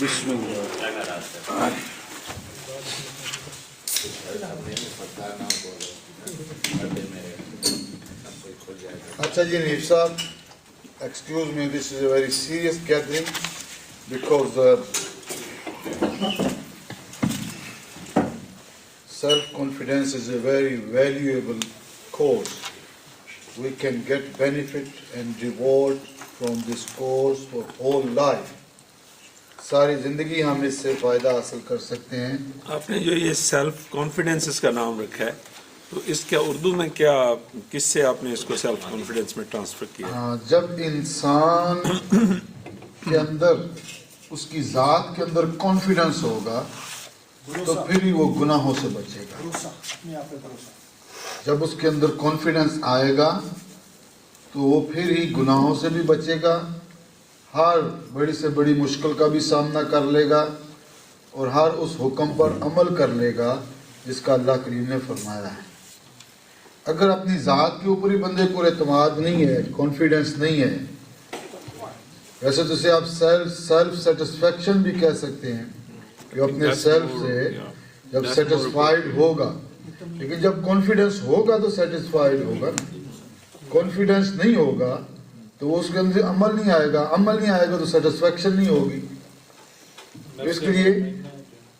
بسم اللہ. اچھا G NAB صاحب, excuse me, this is a very serious gathering because self-confidence is a very valuable course. We can get benefit and reward from this course for whole life. ساری زندگی ہم اس سے فائدہ حاصل کر سکتے ہیں. آپ نے جو یہ سیلف کانفیڈنس اس کا نام رکھا ہے, تو اس کا اردو میں کیا, کس سے آپ نے اس کو سیلف کانفیڈنس میں ٹرانسفر کیا؟ ہاں, جب انسان کے اندر, اس کی ذات کے اندر کانفیڈنس ہوگا تو پھر ہی وہ گناہوں سے بچے گا. جب اس کے اندر کانفیڈنس آئے گا تو وہ پھر ہی گناہوں سے بھی بچے گا, ہر بڑی سے بڑی مشکل کا بھی سامنا کر لے گا, اور ہر اس حکم پر عمل کر لے گا جس کا اللہ کریم نے فرمایا ہے. اگر اپنی ذات کے اوپر ہی بندے کو اعتماد نہیں ہے, کانفیڈنس نہیں ہے, ویسے تو اسے آپ سیلف سیٹسفیکشن بھی کہہ سکتے ہیں کہ اپنے سیلف سے جب سیٹسفائیڈ ہوگا, لیکن جب کانفیڈنس ہوگا تو سیٹسفائیڈ ہوگا. کانفیڈنس نہیں ہوگا تو اس کے اندر عمل نہیں آئے گا, عمل نہیں آئے گا تو سیٹسفیکشن نہیں ہوگی. اس کے لیے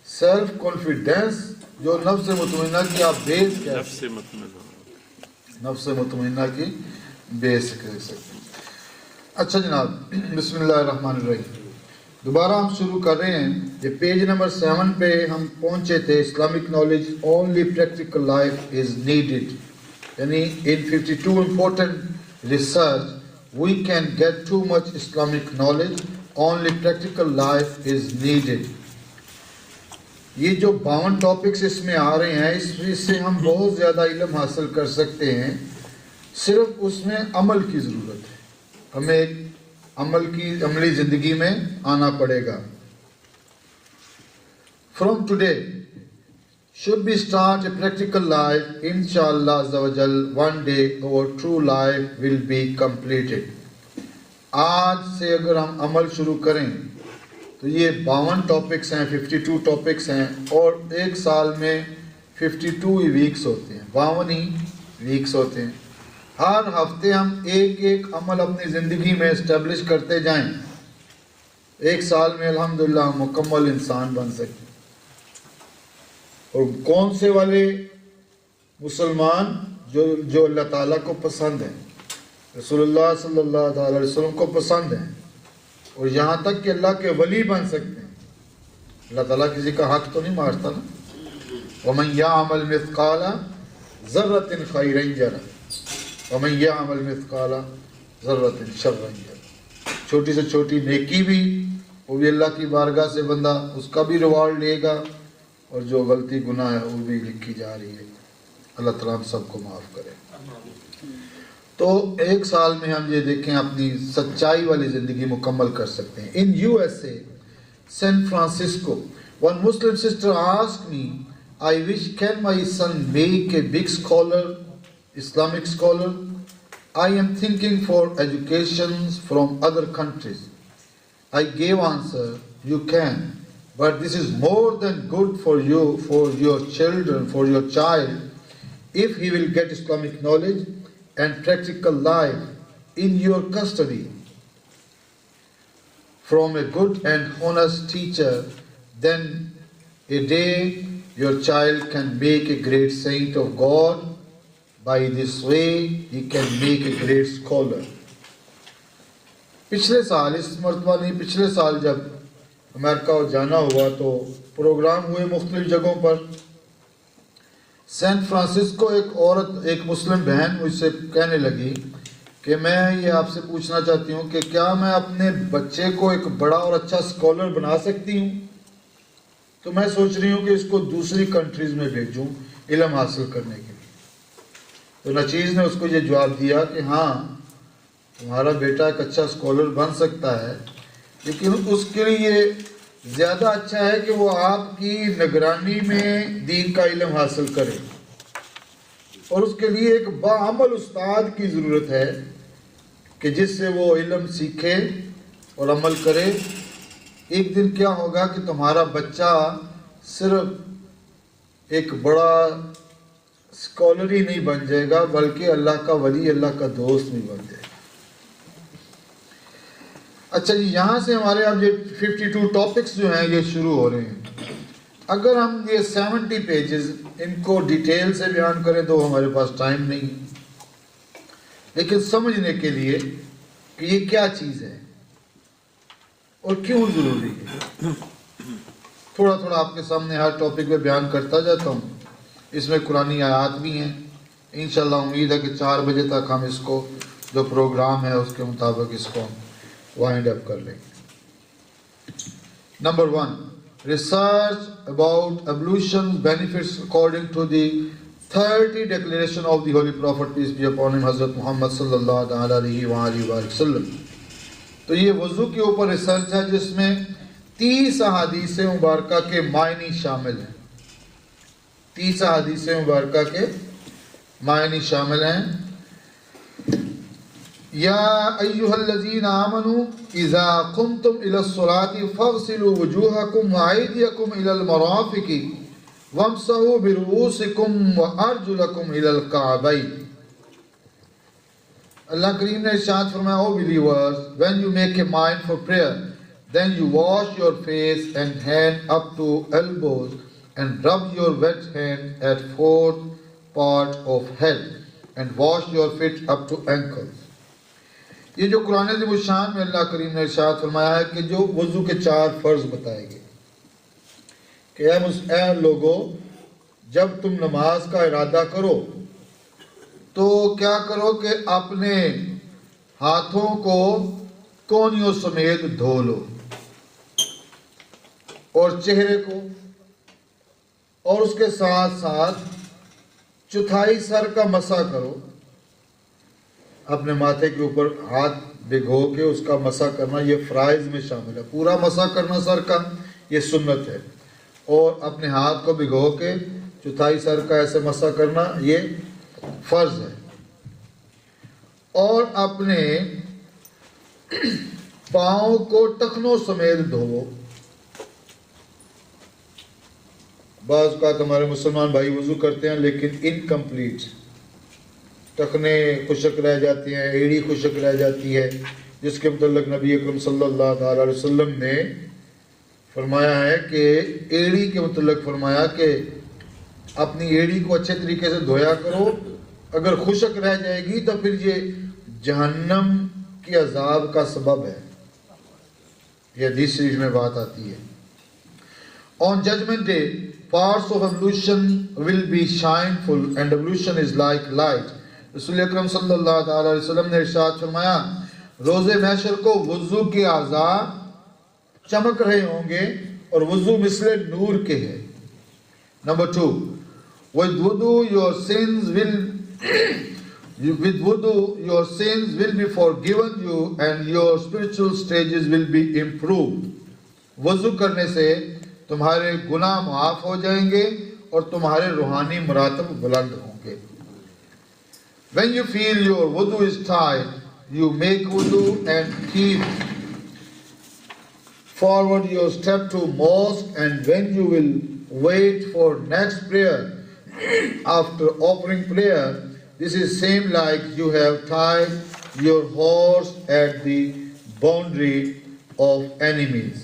سیلف کانفیڈنس جو نفس مطمئنہ کی آپ بیس کہہ سکتے ہیں, نفس مطمئنہ کی بیس کہہ سکتے ہیں. اچھا جناب, بسم اللہ الرحمن الرحیم. دوبارہ ہم شروع کر رہے ہیں. یہ پیج نمبر 7 پہ ہم پہنچے تھے. Islamic knowledge only practical life is needed, یعنی ان 52 important research we can get too much Islamic knowledge, only practical life is needed. یہ جو 52 ٹاپکس اس میں آ رہے ہیں, اس سے ہم بہت زیادہ علم حاصل کر سکتے ہیں, صرف اس میں عمل کی ضرورت ہے. ہمیں ایک عملی زندگی میں آنا پڑے گا. From today, should we start a practical life, inshallah azza wa jal, one day our true life will be completed. آج سے اگر ہم عمل شروع کریں تو یہ 52 ٹاپکس ہیں, 52 ٹاپکس ہیں, اور ایک سال میں 52 ہی ویکس ہوتے ہیں, 52 ہی ویکس ہوتے ہیں. ہر ہفتے ہم ایک عمل اپنی زندگی میں اسٹیبلش کرتے جائیں, ایک سال میں الحمدللہ مکمل انسان بن سکتے. اور کون سے والے مسلمان جو اللہ تعالیٰ کو پسند ہیں, رسول اللہ صلی اللہ علیہ وسلم کو پسند ہیں, اور یہاں تک کہ اللہ کے ولی بن سکتے ہیں. اللہ تعالیٰ کسی کا حق تو نہیں مارتا نا. وَمَنْ يَعْمَلْ مِثْقَالَ ذَرَّةٍ خَيْرًا يَرَهُ وَمَنْ يَعْمَلْ مِثْقَالَ ذَرَّةٍ شَرًّا يَرَهُ. چھوٹی سے چھوٹی نیکی بھی, وہ بھی اللہ کی بارگاہ سے بندہ اس کا بھی ریوارڈ لے گا, اور جو غلطی گناہ ہے وہ بھی لکھی جا رہی ہے. اللہ تعالیٰ ہم سب کو معاف کرے. تو ایک سال میں ہم یہ دیکھیں اپنی سچائی والی زندگی مکمل کر سکتے ہیں. ان USA, San Francisco, one Muslim sister asked me, I wish can my son make a big scholar, Islamic scholar? I am thinking for educations from other countries. I gave answer, you can, but this is more than good for you, for your children, for your child, if he will get Islamic knowledge and practical life in your custody from a good and honest teacher, then a day your child can make a great saint of God. By this way he can make a great scholar. پچھلے سال, اس مرتبہ نہیں, پچھلے سال جب امریکہ جانا ہوا تو پروگرام ہوئے مختلف جگہوں پر. سین فرانسسکو ایک عورت, ایک مسلم بہن مجھ سے کہنے لگی کہ میں یہ آپ سے پوچھنا چاہتی ہوں کہ کیا میں اپنے بچے کو ایک بڑا اور اچھا اسکالر بنا سکتی ہوں؟ تو میں سوچ رہی ہوں کہ اس کو دوسری کنٹریز میں بھیجوں علم حاصل کرنے کے لیے. تو نچیز نے اس کو یہ جواب دیا کہ ہاں, تمہارا بیٹا ایک اچھا اسکالر بن سکتا ہے, لیکن اس کے لیے زیادہ اچھا ہے کہ وہ آپ کی نگرانی میں دین کا علم حاصل کرے, اور اس کے لیے ایک باعمل استاد کی ضرورت ہے کہ جس سے وہ علم سیکھے اور عمل کرے ایک دن کیا ہوگا کہ تمہارا بچہ صرف ایک بڑا اسکالر ہی نہیں بن جائے گا بلکہ اللہ کا ولی، اللہ کا دوست بھی بن جائے گا۔ اچھا جی، یہاں سے ہمارے اب یہ 52 ٹاپکس جو ہیں یہ شروع ہو رہے ہیں۔ اگر ہم یہ 70 پیجز ان کو ڈیٹیل سے بیان کریں تو ہمارے پاس ٹائم نہیں، لیکن سمجھنے کے لیے کہ یہ کیا چیز ہے اور کیوں ضروری ہے، تھوڑا تھوڑا آپ کے سامنے ہر ٹاپک پہ بیان کرتا جاتا ہوں۔ اس میں قرآنی آیات بھی ہیں، انشاءاللہ امید ہے کہ 4 بجے تک ہم اس کو جو پروگرام ہے اس کے مطابق اس کو وائنڈ اپ کر لیں گے۔ Number 1، research about ablution benefits according to the 30 declaration of the Holy Prophet peace be upon him حضرت محمد صلی اللہ علیہ وآلہ وسلم۔ تو یہ وضو کے اوپر ریسرچ ہے جس میں 30 احادیث مبارکہ کے معنی شامل ہیں، 30 احادیث مبارکہ کے معنی شامل ہیں۔ یا ایھا الذین آمنوا اذا قمتم الی الصلاۃ فاغسلوا وجوہکم وایدیکم الی المرافق وامسحوا برؤوسکم وارجلکم الی الکعبین۔ اللہ کریم نے ارشاد فرمایا، او believers, when you make a mind for prayer, then you wash your face and hand up to elbows and rub your wet hand at 4th part of head and wash your feet up to ankles۔ یہ جو قرآن عظیم الشان میں اللہ کریم نے ارشاد فرمایا ہے کہ جو وضو کے 4 فرض بتائے گئے کہ اے لوگو، جب تم نماز کا ارادہ کرو تو کیا کرو کہ اپنے ہاتھوں کو کونیوں سمیت دھو لو اور چہرے کو، اور اس کے ساتھ ساتھ چوتھائی سر کا مسح کرو۔ اپنے ماتھے کے اوپر ہاتھ بھگو کے اس کا مسح کرنا یہ فرائض میں شامل ہے، پورا مسح کرنا سر کا یہ سنت ہے، اور اپنے ہاتھ کو بھگو کے چوتھائی سر کا ایسے مسح کرنا یہ فرض ہے، اور اپنے پاؤں کو ٹخنوں سمیت دھو۔ بعض اوقات ہمارے مسلمان بھائی وضو کرتے ہیں لیکن انکمپلیٹ، ٹخنے خشک رہ جاتی ہیں، ایڑی خشک رہ جاتی ہے، جس کے متعلق نبی اکرم صلی اللہ علیہ وسلم نے فرمایا ہے کہ ایڑی کے متعلق فرمایا کہ اپنی ایڑی کو اچھے طریقے سے دھویا کرو، اگر خشک رہ جائے گی تو پھر یہ جہنم کے عذاب کا سبب ہے، یہ حدیث شریف میں بات آتی ہے۔ On judgment day, parts of ablution will be shineful and ablution is like light۔ رسول اکرم صلی اللہ علیہ وسلم نے ارشاد فرمایا، روز محشر کو وضو کے اعضاء چمک رہے ہوں گے اور وضو مثل نور کے ہے۔ Number 2، with wudu your sins will be forgiven you and your spiritual stages will be improved۔ وضو کرنے سے تمہارے گناہ معاف ہو جائیں گے اور تمہارے روحانی مراتب بلند ہوں گے۔ When you feel your wudu is tight, you make wudu and keep forward your step to mosque, and when you will wait for next prayer after offering prayer, this is same like you have tied your horse at the boundary of enemies۔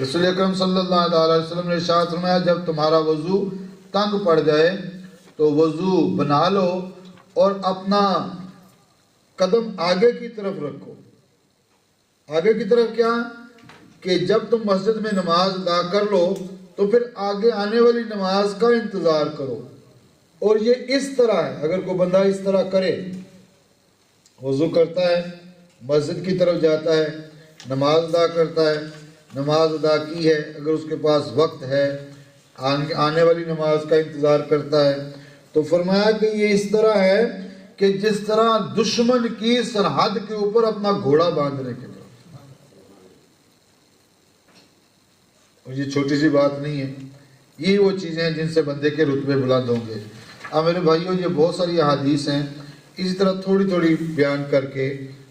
رسول اکرم صلی اللہ علیہ وسلم نے ارشاد فرمایا، جب تمہارا وضو تنگ پڑ جائے تو وضو بنا لو اور اپنا قدم آگے کی طرف رکھو۔ آگے کی طرف کیا کہ جب تم مسجد میں نماز ادا کر لو تو پھر آگے آنے والی نماز کا انتظار کرو، اور یہ اس طرح ہے، اگر کوئی بندہ اس طرح کرے، وضو کرتا ہے، مسجد کی طرف جاتا ہے، نماز ادا کرتا ہے، نماز ادا کی ہے، اگر اس کے پاس وقت ہے، آنے والی نماز کا انتظار کرتا ہے، تو فرمایا کہ یہ اس طرح ہے کہ جس طرح دشمن کی سرحد کے اوپر اپنا گھوڑا باندھنے کے طرف۔ اور یہ چھوٹی سی بات نہیں ہے، یہ وہ چیزیں ہیں جن سے بندے کے رتبے بلند ہوں گے۔ اب میرے بھائیوں، یہ بہت ساری احادیث ہیں، اسی طرح تھوڑی تھوڑی بیان کر کے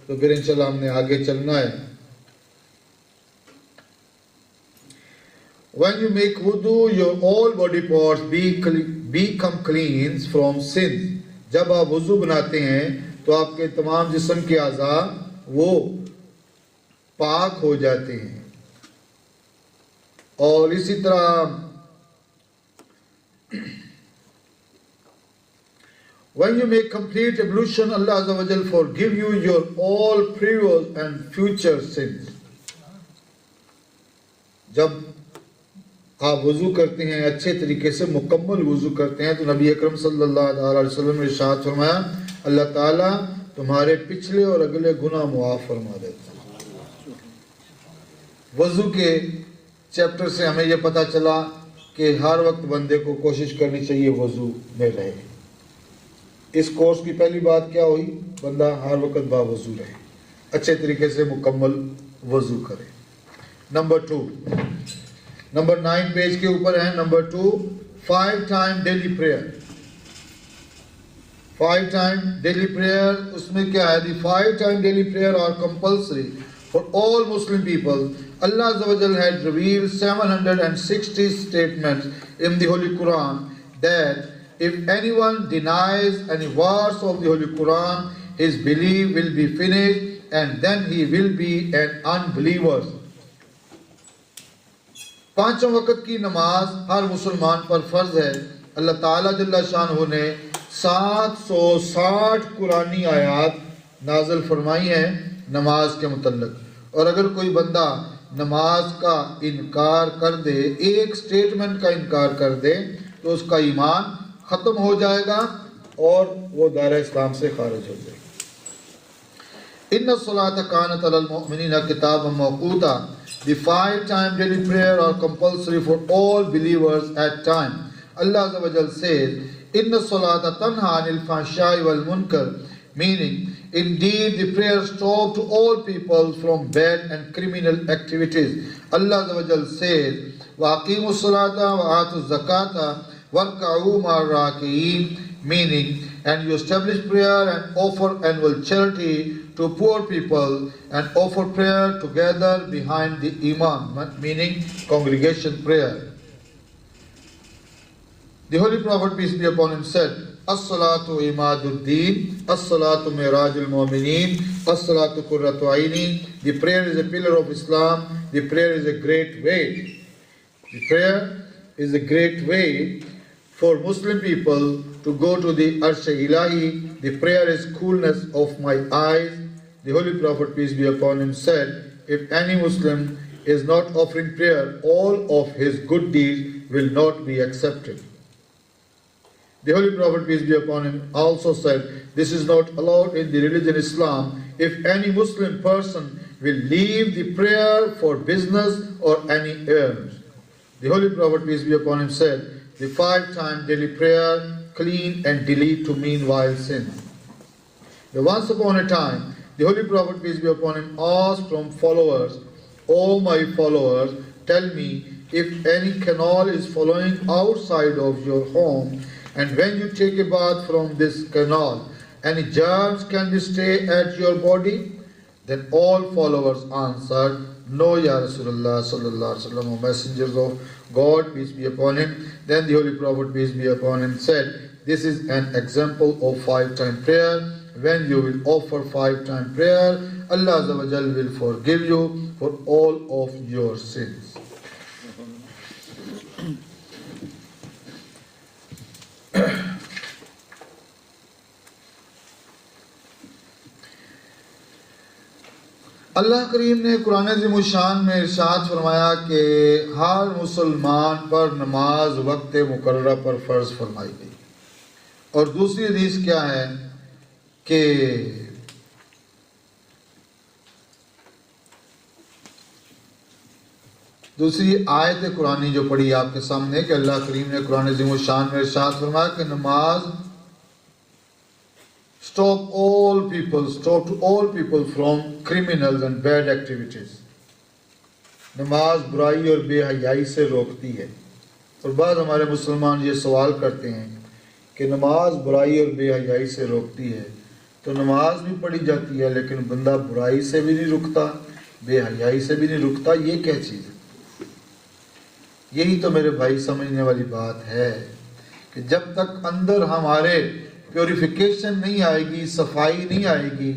تو پھر انشاءاللہ ہم نے آگے چلنا ہے۔ When you make wudu, your all body parts become clean from sins. جب آپ وضو بناتے ہیں تو آپ کے تمام جسم کے اعضاء وہ پاک ہو جاتے ہیں. اور اسی طرح when you make complete ablution, Allah Azza wa Jal forgive you your all previous and future sins. جب آپ وضو کرتے ہیں اچھے طریقے سے مکمل وضو کرتے ہیں تو نبی اکرم صلی اللہ علیہ وسلم نے ارشاد فرمایا اللہ تعالیٰ تمہارے پچھلے اور اگلے گناہ معاف فرما دیتا ہے. وضو کے چیپٹر سے ہمیں یہ پتہ چلا کہ ہر وقت بندے کو کوشش کرنی چاہیے وضو میں رہے. اس کورس کی پہلی بات کیا ہوئی؟ بندہ ہر وقت باوضو رہے، اچھے طریقے سے مکمل وضو کرے. نمبر 2، نمبر 9 پیج کے اوپر ہے. Number 2، 5 time daily prayer. 5 time daily prayer, اس میں کیا ہے؟ The 5 time daily prayer are compulsory for all Muslim people. Allah Azza wa Jal had revealed 760 statements in the Holy Quran that if anyone denies any verse of the Holy Quran, his belief will be finished and then he will be an unbeliever. 5 وقت کی نماز ہر مسلمان پر فرض ہے. اللہ تعالیٰ جل شانہ نے 760 قرآنی آیات نازل فرمائی ہیں نماز کے متعلق. اور اگر کوئی بندہ نماز کا انکار کر دے، ایک سٹیٹمنٹ کا انکار کر دے، تو اس کا ایمان ختم ہو جائے گا اور وہ دائرہ اسلام سے خارج ہو جائے گا. ان الصلاۃ کانت علی المؤمنین کتابا موقوتا. The 5 time daily prayer are compulsory for all believers at time. Allah Azza wa Jal says, Inna salata tanha anil fahsha'i wal munkar, meaning, indeed the prayer stops to all people from bad and criminal activities. Allah Azza wa Jal says, وَأَقِيمُوا الصَّلَاةَ وَآتُوا الزَّكَاةَ وَارْكَعُوا مَعَ الرَّاكِعِينَ, meaning, and you establish prayer and offer annual charity to poor people and offer prayer together behind the imam, meaning congregation prayer. The Holy Prophet, peace be upon him, said, As-salatu imaduddin, as-salatu mirajul mu'minin, as-salatu qurratu aini. The prayer is a pillar of Islam. The prayer is a great way. The prayer is a great way for Muslim people to go to the Arsh-e-Ilahi. The prayer is coolness of my eyes. The Holy Prophet, peace be upon him, said, if any Muslim is not offering prayer, all of his good deeds will not be accepted. The Holy Prophet, peace be upon him, also said, this is not allowed in the religion Islam. If any Muslim person will leave the prayer for business or any errands. The Holy Prophet, peace be upon him, said, the 5 time daily prayer clean and delete to meanwhile sin. Once upon a time, the Holy Prophet, peace be upon him, asked from followers, O my followers, tell me if any canal is flowing outside of your home, and when you take a bath from this canal, any germs can stay at your body? Then all followers answered, No, Ya Rasulullah sallallahu alaihi wasallam, O messengers of God, peace be upon him. Then the Holy Prophet, peace be upon him, said, this is an example of 5 time prayer. When you will offer 5 time prayer, Allah Azza wa Jal will forgive you for all of your sins. اللہ کریم نے قرآن عظیم الشان میں ارشاد فرمایا کہ ہر مسلمان پر نماز وقت مقررہ پر فرض فرمائی گئی. اور دوسری حدیث کیا ہے کہ دوسری آیت قرآنی جو پڑھی آپ کے سامنے کہ اللہ کریم نے قرآن عظیم الشان میں ارشاد فرمایا کہ نماز stop to all people from criminals and bad activities. نماز برائی اور بے حیائی سے روکتی ہے. اور بعض ہمارے مسلمان یہ سوال کرتے ہیں کہ نماز برائی اور بے حیائی سے روکتی ہے تو نماز بھی پڑھی جاتی ہے لیکن بندہ برائی سے بھی نہیں رکتا، بے حیائی سے بھی نہیں رکتا، یہ کیا چیز ہے؟ یہی تو میرے بھائی سمجھنے والی بات ہے کہ جب تک اندر ہمارے پیوریفیکیشن نہیں آئے گی، صفائی نہیں آئے گی،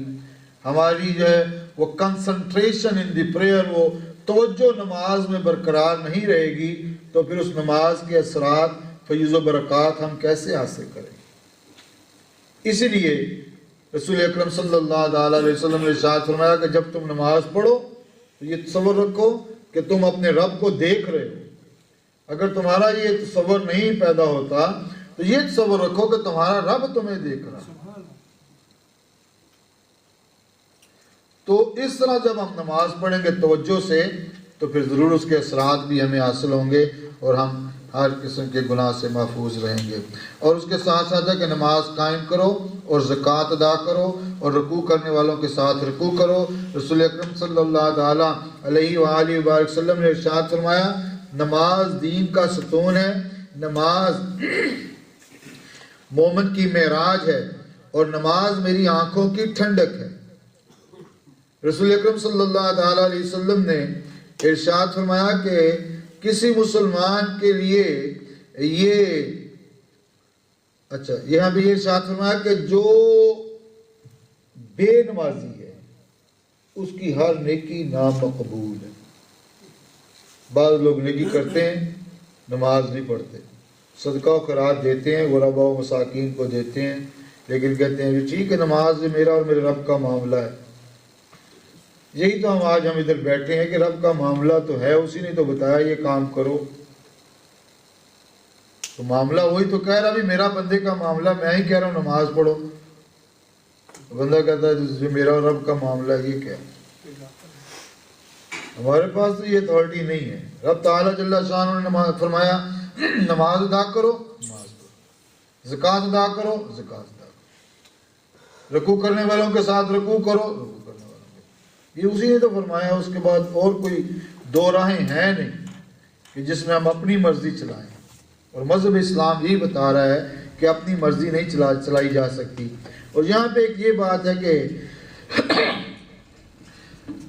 ہماری جو ہے وہ کنسنٹریشن ان دی پریئر، وہ توجہ نماز میں برقرار نہیں رہے گی، تو پھر اس نماز کے اثرات، فیض و برکات ہم کیسے حاصل کریں گے؟ اسی لیے رسول اکرم صلی اللہ علیہ وسلم نے ارشاد فرمایا کہ جب تم نماز پڑھو تو یہ تصور رکھو کہ تم اپنے رب کو دیکھ رہے ہو۔ اگر تمہارا یہ تصور نہیں پیدا ہوتا تو یہ تصور رکھو کہ تمہارا رب تمہیں دیکھ رہا ہے۔ تو اس طرح جب ہم نماز پڑھیں گے توجہ سے تو پھر ضرور اس کے اثرات بھی ہمیں حاصل ہوں گے اور ہم ہر قسم کے گناہ سے محفوظ رہیں گے۔ اور اس کے ساتھ ساتھ ہے کہ نماز قائم کرو اور زکوٰۃ ادا کرو اور رکوع کرنے والوں کے ساتھ رکوع کرو۔ رسول اکرم صلی اللہ تعالی علیہ وآلہ وسلم نے ارشاد فرمایا نماز دین کا ستون ہے، نماز مومن کی معراج ہے اور نماز میری آنکھوں کی ٹھنڈک ہے۔ رسول اکرم صلی اللہ تعالی علیہ وسلم نے ارشاد فرمایا کہ کسی مسلمان کے لیے یہاں بھی ارشاد فرمایا کہ جو بے نمازی ہے اس کی ہر نیکی نامقبول ہے۔ بعض لوگ نیکی کرتے ہیں، نماز نہیں پڑھتے، صدقہ و خیرات دیتے ہیں، غرباء و مساکین کو دیتے ہیں، لیکن کہتے ہیں کہ ٹھیک ہے نماز میرا اور میرے رب کا معاملہ ہے۔ یہی تو ہم آج ادھر بیٹھے ہیں کہ رب کا معاملہ تو ہے، اسی نے تو بتایا یہ کام کرو، تو معاملہ وہی تو کہہ رہا بھی میرا بندے کا معاملہ، میں ہی کہہ رہا ہوں نماز پڑھو، بندہ کہتا ہے میرا اور رب کا معاملہ یہ کیا؟ ہمارے پاس تو یہ اتھارٹی نہیں ہے۔ رب تعالیٰ جل شانہ نے فرمایا نماز ادا کرو، نماز پڑھو، زکوٰۃ ادا کرو، زکوٰۃ ادا کرو، رکوع کرنے والوں کے ساتھ رکوع کرو، رکوع کرنے والوں کے، یہ اسی نے تو فرمایا۔ اس کے بعد اور کوئی دو راہیں ہیں نہیں کہ جس میں ہم اپنی مرضی چلائیں، اور مذہب اسلام یہی بتا رہا ہے کہ اپنی مرضی نہیں چلائی جا سکتی۔ اور یہاں پہ ایک یہ بات ہے کہ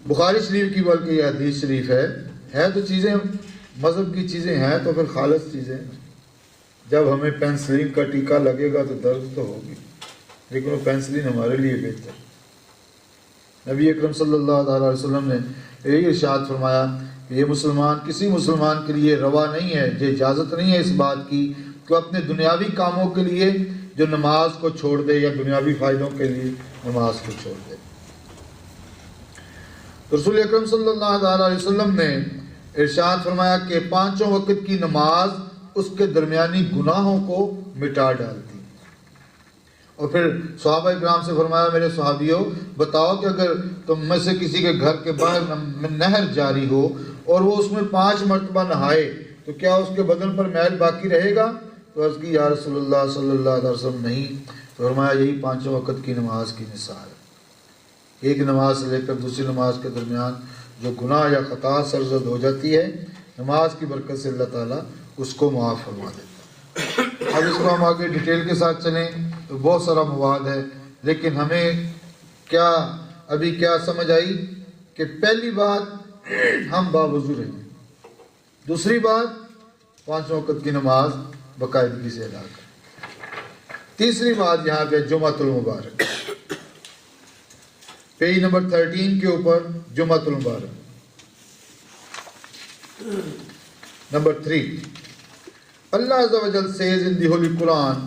بخاری شریف کی بلکہ یہ حدیث شریف ہے تو چیزیں مذہب کی چیزیں ہیں تو پھر خالص چیزیں، جب ہمیں پینسلین کا ٹیکا لگے گا تو درد تو ہوگی، لیکن وہ پینسلین ہمارے لیے بہتر۔ نبی اکرم صلی اللہ علیہ وسلم نے یہی ارشاد فرمایا کہ یہ مسلمان کسی مسلمان کے لیے روا نہیں ہے، یہ اجازت نہیں ہے اس بات کی کہ اپنے دنیاوی کاموں کے لیے جو نماز کو چھوڑ دے یا دنیاوی فائدوں کے لیے نماز کو چھوڑ دے۔ رسول اکرم صلی اللہ علیہ وسلم نے ارشاد فرمایا کہ پانچوں وقت کی نماز اس کے درمیانی گناہوں کو مٹا ڈالتی۔ اور پھر صحابہ اکرام سے فرمایا میرے صحابیوں بتاؤ کہ اگر تم میں سے کسی کے گھر کے باہر نہر جاری ہو اور وہ اس میں 5 مرتبہ نہائے تو کیا اس کے بدن پر میل باقی رہے گا؟ تو عرض کی یا رسول اللہ صلی اللہ علیہ وسلم نہیں۔ تو فرمایا یہی پانچوں وقت کی نماز کی مثال ہے۔ ایک نماز سے لے کر دوسری نماز کے درمیان جو گناہ یا خطا سرزد ہو جاتی ہے، نماز کی برکت سے اللہ تعالیٰ اس کو معاف فرما دیتا ہے۔ اب اس کو ہم آگے ڈیٹیل کے ساتھ چلیں تو بہت سارا مواد ہے، لیکن ہمیں ابھی کیا سمجھ آئی کہ پہلی بات ہم باوضو رہیں، دوسری بات 5 وقت کی نماز باقاعدگی سے ادا کریں، تیسری بات یہاں پہ جمعۃ المبارک، پیج نمبر 13 کے اوپر جمعۃ المبارک۔ Number 3 Allah Azza wa Jal says in the Holy Quran,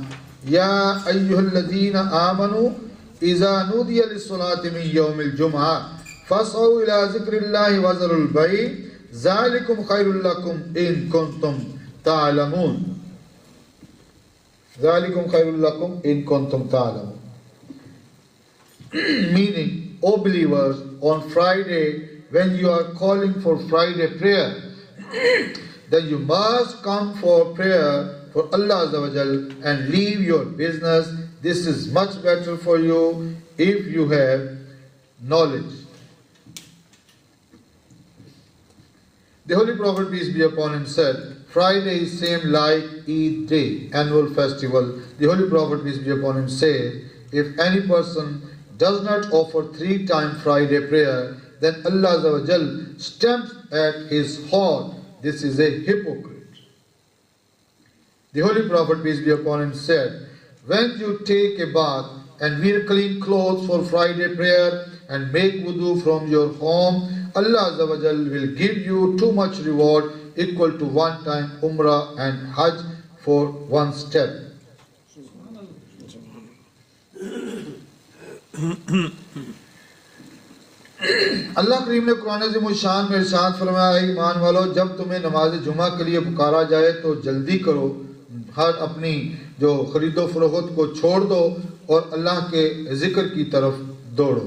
Ya ayyuhalladhina amanu iza nudiya lis-salati min yawmil jum'ah fas'au ila zikrillahi wa zarul bay' zalikum khairul lakum in kuntum ta'lamun. Zalikum khairul lakum in kuntum ta'lamun. Meaning, O believers, on Friday when you are calling for Friday prayer, then you must come for prayer for Allah Azza wa Jal and leave your business. This is much better for you if you have knowledge. The Holy Prophet, peace be upon him, said, Friday is same like Eid day, annual festival. The Holy Prophet, peace be upon him, said, if any person does not offer 3-time Friday prayer, then Allah Azza wa Jal stamps at his heart, this is a hypocrite. The Holy Prophet, peace be upon him, said, when you take a bath and wear clean clothes for Friday prayer and make wudu from your home, Allah Azza wa Jal will give you too much reward equal to one time Umrah and Hajj for one step. اللہ کریم نے قرآن عظیم الشان میں ارشاد فرمایا ہے ایمان والو جب تمہیں نماز جمعہ کے لیے پکارا جائے تو جلدی کرو ہر اپنی جو خرید و فروخت کو چھوڑ دو اور اللہ کے ذکر کی طرف دوڑو.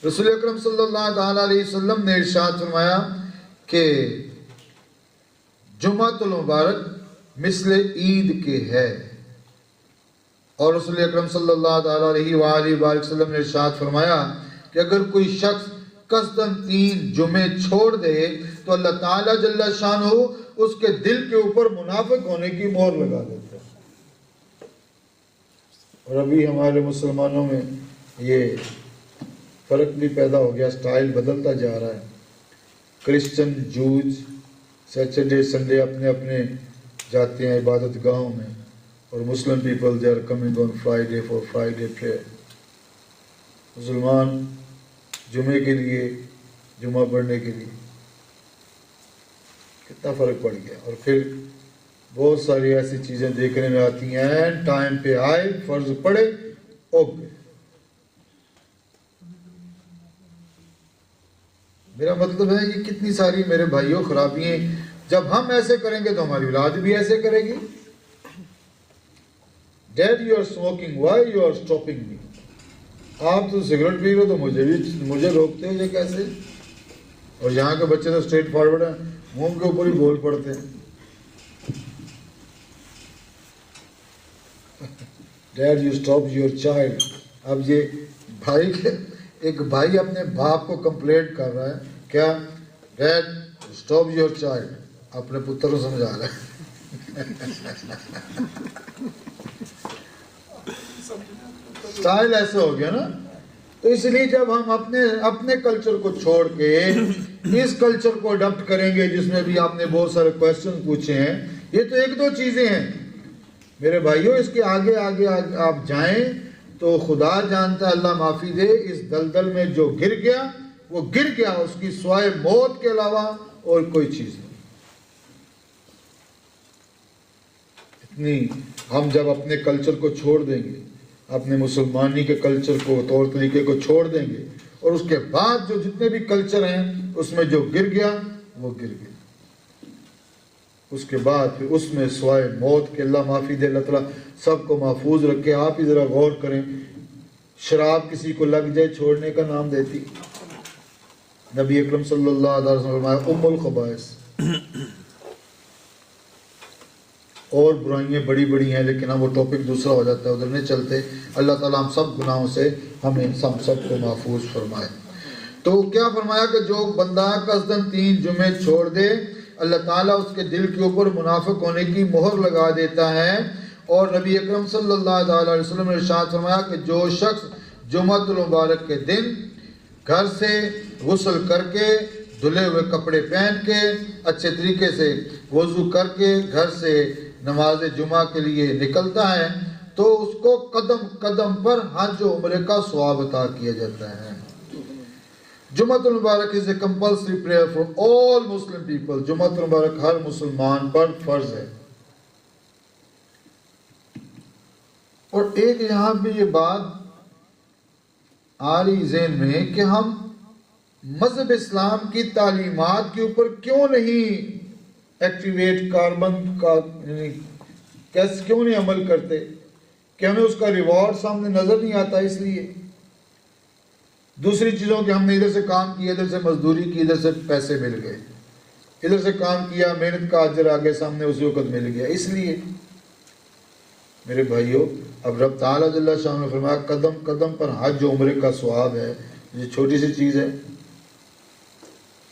رسول اکرم صلی اللہ تعالیٰ علیہ وسلم نے ارشاد فرمایا کہ جمعۃ المبارک مثل عید کے ہے. اور رسول اکرم صلی اللہ تعالیٰ علیہ وآلہ وسلم نے ارشاد فرمایا کہ اگر کوئی شخص قصداً 3 جمعے چھوڑ دے تو اللہ تعالیٰ جل شانہ اس کے دل کے اوپر منافق ہونے کی مہر لگا دیتا ہے. اور ابھی ہمارے مسلمانوں میں یہ فرق بھی پیدا ہو گیا, سٹائل بدلتا جا رہا ہے. کرسچن جوز سیٹرڈے سنڈے اپنے اپنے جاتے ہیں عبادت گاہوں میں, اور مسلم people they are coming on Friday for Friday prayer. مسلمان جمعے کے لیے جمعہ پڑھنے کے لیے کتنا فرق پڑ گیا. اور پھر بہت ساری ایسی چیزیں دیکھنے میں آتی ہیں, ٹائم پہ آئے فرض پڑھے اوکے. میرا مطلب ہے یہ کتنی ساری میرے بھائیوں خرابیاں. جب ہم ایسے کریں گے تو ہماری اولاد بھی ایسے کرے گی. Dad you are smoking, why you are stopping me. آپ تو سگریٹ پی رہے ہو تو مجھے روکتے ہو یہ کیسے؟ اور یہاں کے بچے تو اسٹریٹ فارورڈ ہیں, منہ کے اوپر ہی بول پڑتے ہیں. Did you stop your child. اب یہ بھائی ایک بھائی اپنے باپ کو کمپلینٹ کر رہا ہے کیا, ڈیڈ اسٹاپ یور چائلڈ. اپنے پتر کو سمجھا رہا ہے. سٹائل ایسا ہو گیا نا. تو اس لیے جب ہم اپنے کلچر کو چھوڑ کے اس کلچر کو اڈاپٹ کریں گے جس میں بھی آپ نے بہت سارے کویسچن پوچھے ہیں, یہ تو 1-2 چیزیں ہیں میرے بھائیوں. اس کے آگے آپ جائیں تو خدا جانتا ہے, اللہ معافی دے, اس دلدل میں جو گر گیا وہ گر گیا, اس کی سوائے موت کے علاوہ اور کوئی چیز نہیں. اتنی ہم جب اپنے کلچر کو چھوڑ دیں گے, اپنے مسلمانی کے کلچر کو طور طریقے کو چھوڑ دیں گے, اور اس کے بعد جو جتنے بھی کلچر ہیں اس میں جو گر گیا وہ گر گیا. اس کے بعد پھر اس میں سوائے موت کے اللہ معافی دے, اللہ تعالیٰ سب کو محفوظ رکھے. آپ ہی ذرا غور کریں, شراب کسی کو لگ جائے چھوڑنے کا نام دیتی. نبی اکرم صلی اللہ علیہ وسلم فرمایا ام الخبائث. اور برائیاں بڑی بڑی ہیں لیکن ہم وہ ٹاپک دوسرا ہو جاتا ہے, ادھر نہیں چلتے. اللہ تعالیٰ ہم سب گناہوں سے ہمیں سب کو محفوظ فرمائے. تو کیا فرمایا کہ جو بندہ قصداً 3 جمعے چھوڑ دے اللہ تعالیٰ اس کے دل کے اوپر منافق ہونے کی مہر لگا دیتا ہے. اور نبی اکرم صلی اللہ تعالیٰ علیہ وسلم نے ارشاد فرمایا کہ جو شخص جمعۃ المبارک کے دن گھر سے غسل کر کے, دھلے ہوئے کپڑے پہن کے, اچھے طریقے سے وضو کر کے گھر سے نماز جمعہ کے لیے نکلتا ہے تو اس کو قدم قدم پر حج و عمرے کا ثواب عطا کیا جاتا ہے. جمعۃ المبارک is a compulsory prayer for all Muslim people. جمعۃ المبارک ہر مسلمان پر فرض ہے. اور ایک یہاں بھی یہ بات آ رہی ذہن میں کہ ہم مذہب اسلام کی تعلیمات کے اوپر کیوں نہیں ایکٹیویٹ کاربن کا کیوں نہیں عمل کرتے, کہ ہمیں اس کا ریوارڈ سامنے نظر نہیں آتا. اس لیے دوسری چیزوں کے ہم نے ادھر سے کام کیا, ادھر سے مزدوری کی, ادھر سے پیسے مل گئے, ادھر سے کام کیا, محنت کا اجر آگے سامنے اسی وقت مل گیا. اس لیے میرے بھائیوں اب رب تعالیٰ جل شانہ نے فرمایا قدم قدم پر حج و عمرے کا ثواب ہے. یہ چھوٹی سی چیز ہے,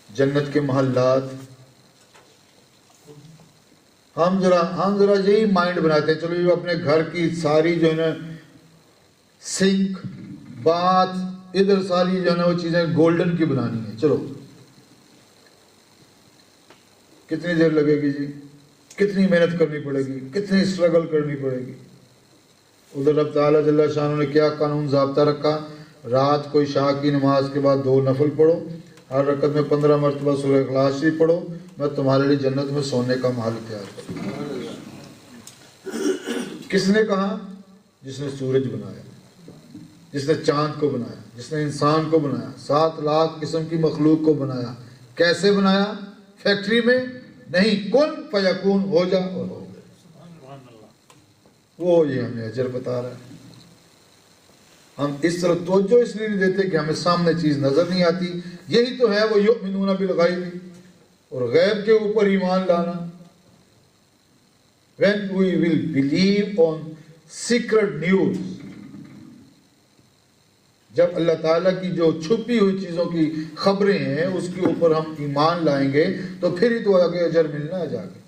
جنت کے محلات. ہم ذرا یہی مائنڈ بناتے ہیں, چلو یہ اپنے گھر کی ساری جو ہے نا سنک بات ادھر ساری جو ہے نا وہ چیزیں گولڈن کی بنانی ہے. چلو کتنی دیر لگے گی جی, کتنی محنت کرنی پڑے گی, کتنی اسٹرگل کرنی پڑے گی. ادھر رب تعالیٰ جل شانہ نے کیا قانون ضابطہ رکھا, رات کو عشاء کی نماز کے بعد 2 نفل پڑھو, ہر رکعت میں 15 مرتبہ سورہ اخلاص شریف پڑھو, میں تمہارے لیے جنت میں سونے کا محل تیار کروں. کس نے کہا؟ جس نے سورج بنایا, جس نے چاند کو بنایا, جس نے انسان کو بنایا, 7 لاکھ قسم کی مخلوق کو بنایا. کیسے بنایا؟ فیکٹری میں نہیں, کن فیکون, ہو جا اور ہو گیا. وہ یہ ہمیں اجر بتا رہا ہے. ہم اس طرح توجہ اس لیے نہیں دیتے کہ ہمیں سامنے چیز نظر نہیں آتی. یہی تو ہے وہ یؤمنون بالغیب, اور غیب کے اوپر ایمان لانا. When we will believe on secret news, جب اللہ تعالیٰ کی جو چھپی ہوئی چیزوں کی خبریں ہیں اس کے اوپر ہم ایمان لائیں گے تو پھر ہی تو آگے اجر ملنا ہے جا کے.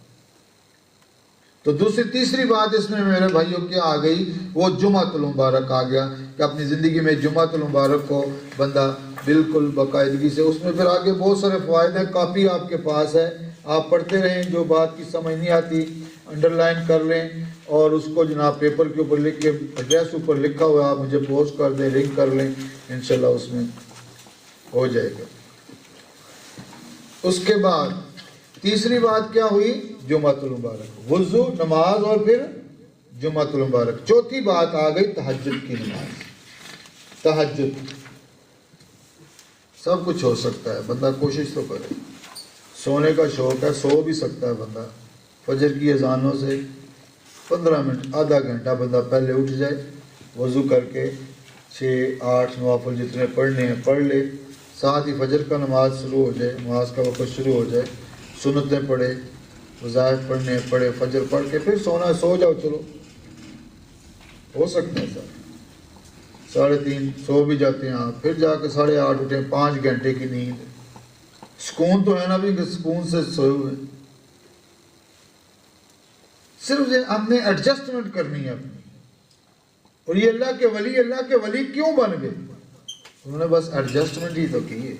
تو تیسری بات اس میں میرے بھائیوں کی آ گئی, وہ جمعۃ المبارک آ گیا کہ اپنی زندگی میں جمعۃ المبارک کو بندہ بالکل باقاعدگی سے, اس میں پھر آگے بہت سارے فوائد ہیں. کاپی آپ کے پاس ہے, آپ پڑھتے رہیں, جو بات کی سمجھ نہیں آتی انڈر لائن کر لیں, اور اس کو جناب پیپر کے اوپر لکھ کے, ایڈریس اوپر لکھا ہوا آپ مجھے پوسٹ کر دیں, لنک کر لیں, انشاءاللہ اس میں ہو جائے گا. اس کے بعد تیسری بات کیا ہوئی؟ جمعۃ المبارک, وضو, نماز, اور پھر جمعۃ المبارک. چوتھی بات آ گئی تہجد کی نماز. تہجد سب کچھ ہو سکتا ہے, بندہ کوشش تو کرے. سونے کا شوق ہے, سو بھی سکتا ہے بندہ. فجر کی اذانوں سے 15 منٹ, آدھا گھنٹہ بندہ پہلے اٹھ جائے, وضو کر کے 6-8 نوافل جتنے پڑھنے ہیں پڑھ لے, ساتھ ہی فجر کا نماز شروع ہو جائے, نماز کا وقت شروع ہو جائے, سنتیں پڑھے, وظائف پڑھنے پڑھے, فجر پڑھ کے پھر سونا, سو جاؤ. چلو ہو سکتا ہے سر, 3:30 سو بھی جاتے ہیں آپ, پھر جا کے 8:30 اٹھیں, 5 گھنٹے کی نیند. سکون تو ہے نا بھی کہ سکون سے سوئے ہوئے. صرف ہم نے ایڈجسٹمنٹ کرنی ہے اپنی. اور یہ اللہ کے ولی کیوں بن گئے؟ انہوں نے بس ایڈجسٹمنٹ ہی تو کی ہے.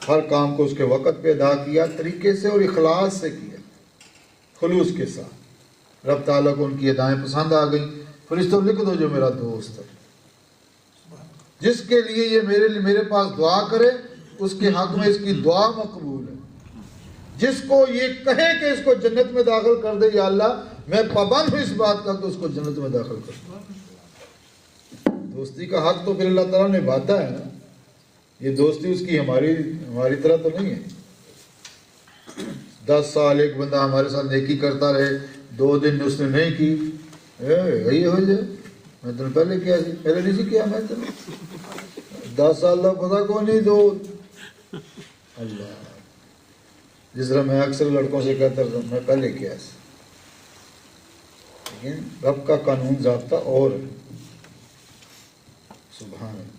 ہر کام کو اس کے وقت پہ ادا کیا, طریقے سے اور اخلاص سے کیا, خلوص کے ساتھ. رب تعالیٰ کو ان کی ادائیں پسند آ گئیں. فرشتوں لکھ دو جو میرا دوست ہے, جس کے لیے یہ میرے پاس دعا کرے اس کے حق میں اس کی دعا مقبول ہے. جس کو یہ کہے کہ اس کو جنت میں داخل کر دے, یا اللہ میں پابند ہوں اس بات کا کہ اس کو جنت میں داخل کر دے. دوستی کا حق تو پھر اللہ تعالیٰ نبھاتا ہے نا. یہ دوستی اس کی ہماری طرح تو نہیں ہے. 10 سال ایک بندہ ہمارے ساتھ نیکی کرتا رہے, 2 دن اس نے نہیں کی, یہی ہو جائے میں تمہیں پہلے کیا سی, پہلے نہیں سی کیا میں تمہیں 10 سال کا پتا کو نہیں. دو اللہ, جس طرح میں اکثر لڑکوں سے کہتا تھا میں پہلے کیا سی. لیکن رب کا قانون ضابطہ اور سبحان اللہ.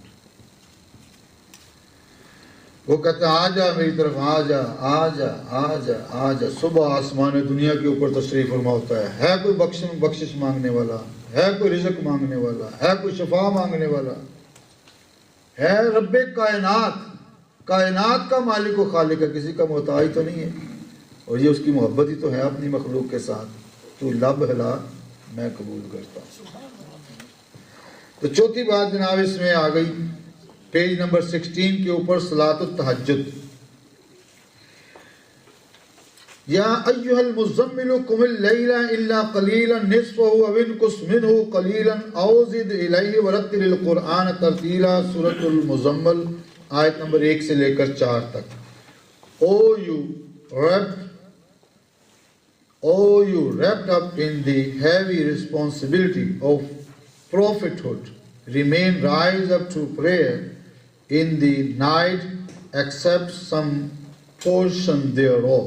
وہ کہتے ہیں آ جا میری طرف, آ جا آ جا آ جا آ جا. صبح آسمان دنیا کے اوپر تشریف فرما ہوتا ہے کوئی بخشش مانگنے والا, ہے کوئی رزق مانگنے والا, ہے کوئی شفا مانگنے والا, ہے رب کائنات کا مالک و خالق ہے, کسی کا محتاج تو نہیں ہے. اور یہ اس کی محبت ہی تو ہے اپنی مخلوق کے ساتھ. تو لب ہلا میں قبول کرتا ہوں. تو چوتھی بات جناب اس میں آ گئی پیج نمبر 16 کے اوپر, صلاۃ التہجد. یا ایھا المزمل قم اللیل الا قلیلا نصفہ او انقص منہ قلیلا او زد الیہ ورتل القرآن ترتیلا. سورۃ المزمل آیت نمبر 1 سے لے کر 4 تک. O you wrapped up in the heavy responsibility of prophethood, remain rise up to prayer in the night, accept some portion thereof,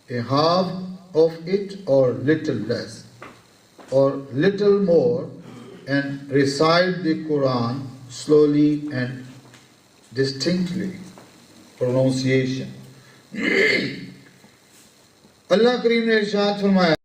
a half of it or little less, or little more, and recite the Quran slowly and distinctly. Pronunciation. اللہ کریم نے ارشاد فرمایا